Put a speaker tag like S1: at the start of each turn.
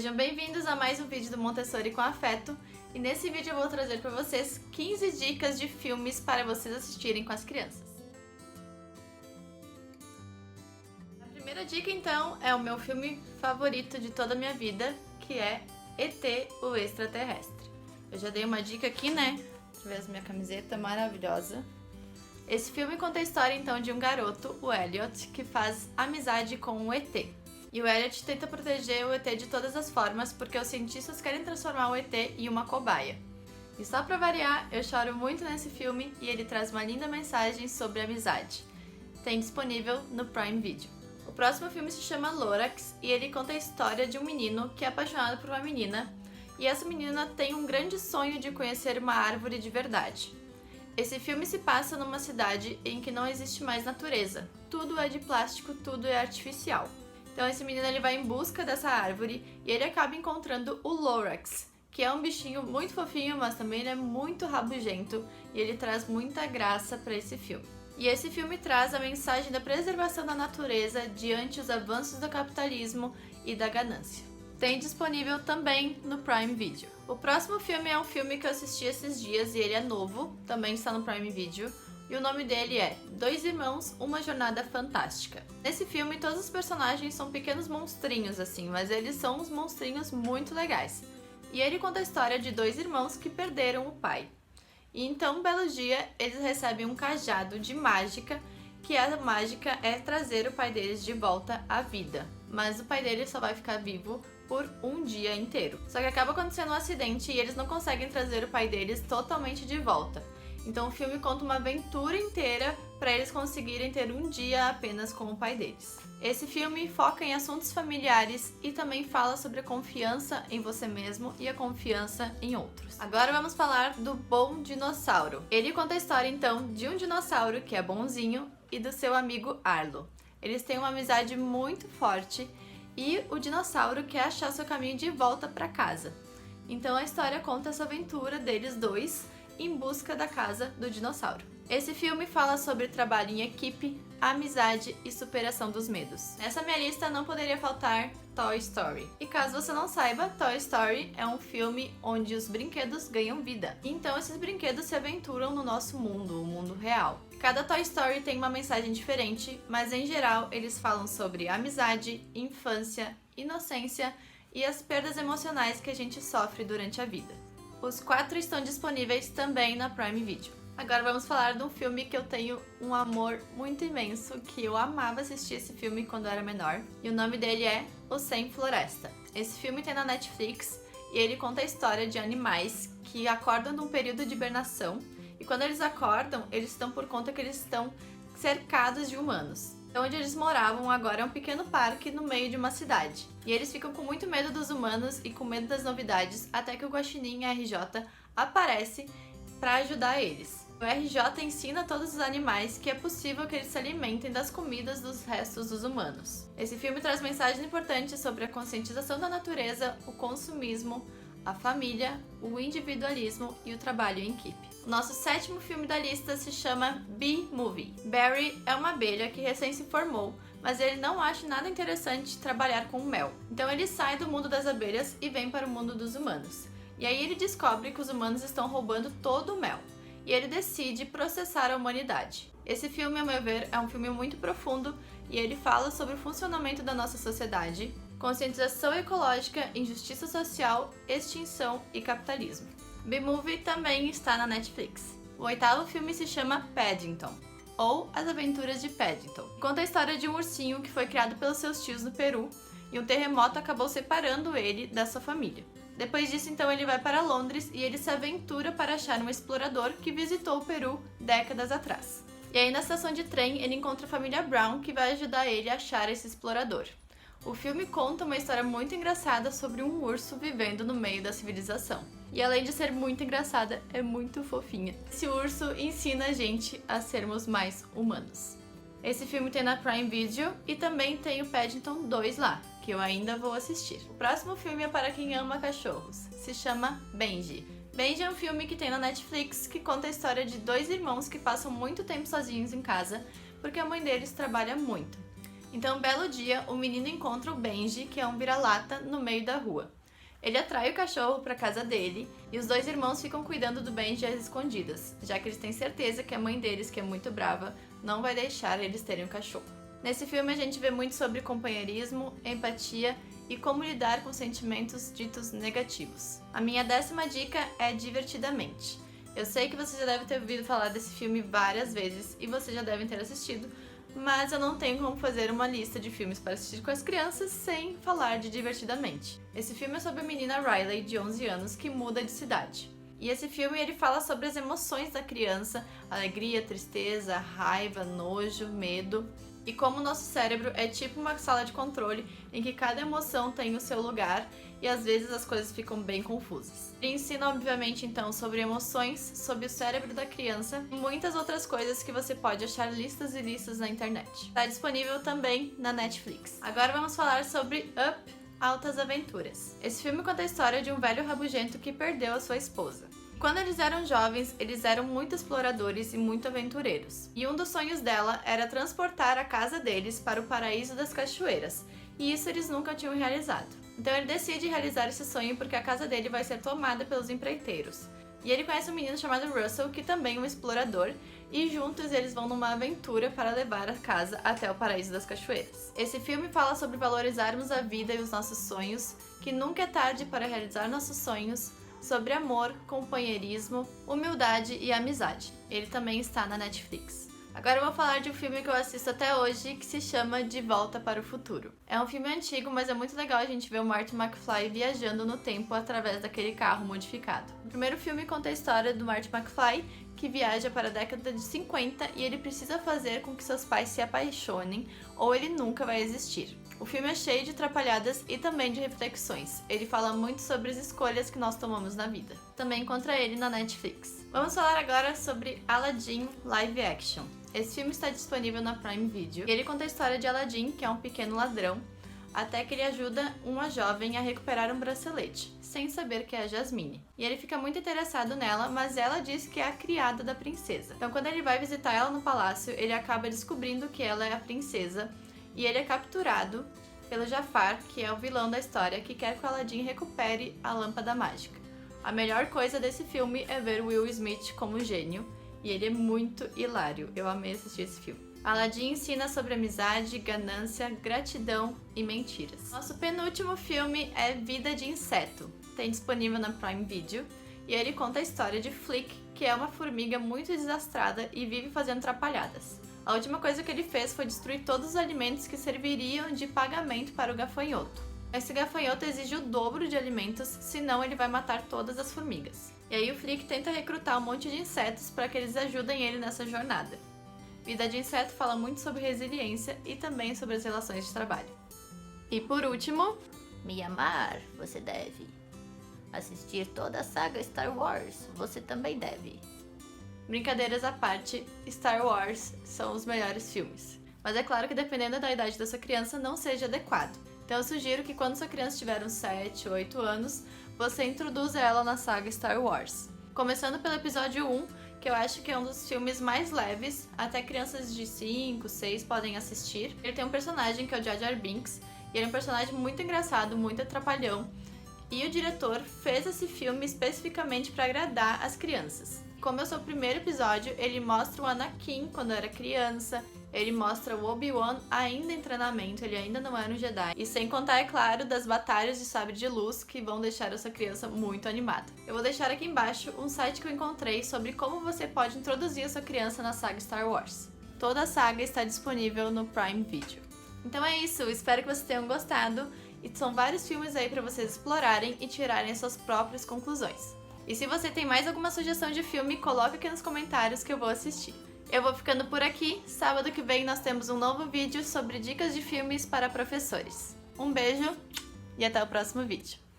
S1: Sejam bem-vindos a mais um vídeo do Montessori com Afeto, e nesse vídeo eu vou trazer para vocês 15 dicas de filmes para vocês assistirem com as crianças. A primeira dica então é o meu filme favorito de toda a minha vida, que é ET, o Extraterrestre. Eu já dei uma dica aqui, né? Deixa eu ver essa minha camiseta maravilhosa. Esse filme conta a história então de um garoto, o Elliot, que faz amizade com o ET. E o Elliot tenta proteger o ET de todas as formas porque os cientistas querem transformar o ET em uma cobaia. E só pra variar, eu choro muito nesse filme e ele traz uma linda mensagem sobre amizade. Tem disponível no Prime Video. O próximo filme se chama Lorax e ele conta a história de um menino que é apaixonado por uma menina e essa menina tem um grande sonho de conhecer uma árvore de verdade. Esse filme se passa numa cidade em que não existe mais natureza. Tudo é de plástico, tudo é artificial. Então esse menino ele vai em busca dessa árvore e ele acaba encontrando o Lorax, que é um bichinho muito fofinho, mas também ele é muito rabugento e ele traz muita graça para esse filme. E esse filme traz a mensagem da preservação da natureza diante os avanços do capitalismo e da ganância. Tem disponível também no Prime Video. O próximo filme é um filme que eu assisti esses dias e ele é novo, também está no Prime Video. E o nome dele é Dois Irmãos, Uma Jornada Fantástica. Nesse filme, todos os personagens são pequenos monstrinhos, assim, mas eles são uns monstrinhos muito legais. E ele conta a história de dois irmãos que perderam o pai. E então, um belo dia, eles recebem um cajado de mágica, que a mágica é trazer o pai deles de volta à vida. Mas o pai deles só vai ficar vivo por um dia inteiro. Só que acaba acontecendo um acidente e eles não conseguem trazer o pai deles totalmente de volta. Então o filme conta uma aventura inteira para eles conseguirem ter um dia apenas com o pai deles. Esse filme foca em assuntos familiares e também fala sobre a confiança em você mesmo e a confiança em outros. Agora vamos falar do Bom Dinossauro. Ele conta a história então de um dinossauro que é bonzinho e do seu amigo Arlo. Eles têm uma amizade muito forte e o dinossauro quer achar seu caminho de volta para casa. Então a história conta essa aventura deles dois em busca da casa do dinossauro. Esse filme fala sobre trabalho em equipe, amizade e superação dos medos. Nessa minha lista não poderia faltar Toy Story. E caso você não saiba, Toy Story é um filme onde os brinquedos ganham vida. Então esses brinquedos se aventuram no nosso mundo, o mundo real. Cada Toy Story tem uma mensagem diferente, mas em geral eles falam sobre amizade, infância, inocência e as perdas emocionais que a gente sofre durante a vida. Os 4 estão disponíveis também na Prime Video. Agora vamos falar de um filme que eu tenho um amor muito imenso, que eu amava assistir esse filme quando eu era menor. E o nome dele é O Sem Floresta. Esse filme tem na Netflix e ele conta a história de animais que acordam num período de hibernação. E quando eles acordam, eles estão por conta que eles estão cercados de humanos. Então, onde eles moravam agora é um pequeno parque no meio de uma cidade. E eles ficam com muito medo dos humanos e com medo das novidades, até que o Guaxinim RJ aparece para ajudar eles. O RJ ensina a todos os animais que é possível que eles se alimentem das comidas dos restos dos humanos. Esse filme traz mensagens importantes sobre a conscientização da natureza, o consumismo, a família, o individualismo e o trabalho em equipe. O nosso 7º filme da lista se chama Bee Movie. Barry é uma abelha que recém se formou, mas ele não acha nada interessante trabalhar com mel. Então ele sai do mundo das abelhas e vem para o mundo dos humanos. E aí ele descobre que os humanos estão roubando todo o mel. E ele decide processar a humanidade. Esse filme, a meu ver, é um filme muito profundo e ele fala sobre o funcionamento da nossa sociedade, conscientização ecológica, injustiça social, extinção e capitalismo. B-Movie também está na Netflix. O 8º filme se chama Paddington, ou As Aventuras de Paddington. Conta a história de um ursinho que foi criado pelos seus tios no Peru e um terremoto acabou separando ele da sua família. Depois disso, então, ele vai para Londres e ele se aventura para achar um explorador que visitou o Peru décadas atrás. E aí, na estação de trem, ele encontra a família Brown, que vai ajudar ele a achar esse explorador. O filme conta uma história muito engraçada sobre um urso vivendo no meio da civilização. E além de ser muito engraçada, é muito fofinha. Esse urso ensina a gente a sermos mais humanos. Esse filme tem na Prime Video e também tem o Paddington 2 lá, que eu ainda vou assistir. O próximo filme é para quem ama cachorros. Se chama Benji. Benji é um filme que tem na Netflix que conta a história de dois irmãos que passam muito tempo sozinhos em casa porque a mãe deles trabalha muito. Então, um belo dia, o menino encontra o Benji, que é um vira-lata, no meio da rua. Ele atrai o cachorro para casa dele e os dois irmãos ficam cuidando do Benji às escondidas, já que eles têm certeza que a mãe deles, que é muito brava, não vai deixar eles terem o cachorro. Nesse filme a gente vê muito sobre companheirismo, empatia e como lidar com sentimentos ditos negativos. A minha 10ª dica é Divertidamente. Eu sei que você já deve ter ouvido falar desse filme várias vezes e vocês já devem ter assistido, mas eu não tenho como fazer uma lista de filmes para assistir com as crianças sem falar de Divertidamente. Esse filme é sobre a menina Riley, de 11 anos, que muda de cidade. E esse filme ele fala sobre as emoções da criança, alegria, tristeza, raiva, nojo, medo, e como o nosso cérebro é tipo uma sala de controle em que cada emoção tem o seu lugar e às vezes as coisas ficam bem confusas. Ele ensina obviamente então sobre emoções, sobre o cérebro da criança e muitas outras coisas que você pode achar listas e listas na internet. Está disponível também na Netflix. Agora vamos falar sobre Up, Altas Aventuras. Esse filme conta a história de um velho rabugento que perdeu a sua esposa. Quando eles eram jovens, eles eram muito exploradores e muito aventureiros. E um dos sonhos dela era transportar a casa deles para o paraíso das cachoeiras, e isso eles nunca tinham realizado. Então ele decide realizar esse sonho porque a casa dele vai ser tomada pelos empreiteiros. E ele conhece um menino chamado Russell, que também é um explorador, e juntos eles vão numa aventura para levar a casa até o paraíso das cachoeiras. Esse filme fala sobre valorizarmos a vida e os nossos sonhos, que nunca é tarde para realizar nossos sonhos, sobre amor, companheirismo, humildade e amizade. Ele também está na Netflix. Agora eu vou falar de um filme que eu assisto até hoje, que se chama De Volta para o Futuro. É um filme antigo, mas é muito legal a gente ver o Marty McFly viajando no tempo através daquele carro modificado. O primeiro filme conta a história do Marty McFly, que viaja para a década de 50 e ele precisa fazer com que seus pais se apaixonem ou ele nunca vai existir. O filme é cheio de atrapalhadas e também de reflexões. Ele fala muito sobre as escolhas que nós tomamos na vida. Também encontra ele na Netflix. Vamos falar agora sobre Aladdin Live Action. Esse filme está disponível na Prime Video e ele conta a história de Aladdin, que é um pequeno ladrão, até que ele ajuda uma jovem a recuperar um bracelete, sem saber que é a Jasmine. E ele fica muito interessado nela, mas ela diz que é a criada da princesa. Então quando ele vai visitar ela no palácio, ele acaba descobrindo que ela é a princesa e ele é capturado pelo Jafar, que é o vilão da história, que quer que o Aladdin recupere a lâmpada mágica. A melhor coisa desse filme é ver Will Smith como gênio, e ele é muito hilário. Eu amei assistir esse filme. Aladdin ensina sobre amizade, ganância, gratidão e mentiras. Nosso penúltimo filme é Vida de Inseto. Tem disponível na Prime Video e ele conta a história de Flick, que é uma formiga muito desastrada e vive fazendo atrapalhadas. A última coisa que ele fez foi destruir todos os alimentos que serviriam de pagamento para o gafanhoto. Esse gafanhoto exige o dobro de alimentos, senão ele vai matar todas as formigas. E aí o Flick tenta recrutar um monte de insetos para que eles ajudem ele nessa jornada. Vida de Inseto fala muito sobre resiliência e também sobre as relações de trabalho. E por último,
S2: Me amar, você deve. Assistir toda a saga Star Wars, você também deve.
S1: brincadeiras à parte, Star Wars são os melhores filmes. Mas é claro que dependendo da idade da sua criança não seja adequado. Então eu sugiro que quando sua criança tiver uns 7, 8 anos, você introduza ela na saga Star Wars. Começando pelo episódio 1, que eu acho que é um dos filmes mais leves, até crianças de 5, 6 podem assistir. Ele tem um personagem que é o Jar Jar Binks, e ele é um personagem muito engraçado, muito atrapalhão. E o diretor fez esse filme especificamente para agradar as crianças. Como é o seu primeiro episódio, ele mostra o Anakin quando era criança, ele mostra o Obi-Wan ainda em treinamento, ele ainda não era um Jedi. E sem contar, é claro, das batalhas de sabre de luz que vão deixar essa criança muito animada. Eu vou deixar aqui embaixo um site que eu encontrei sobre como você pode introduzir a sua criança na saga Star Wars. Toda a saga está disponível no Prime Video. Então é isso, espero que vocês tenham gostado. E são vários filmes aí para vocês explorarem e tirarem suas próprias conclusões. E se você tem mais alguma sugestão de filme, coloca aqui nos comentários que eu vou assistir. Eu vou ficando por aqui. Sábado que vem nós temos um novo vídeo sobre dicas de filmes para professores. Um beijo e até o próximo vídeo.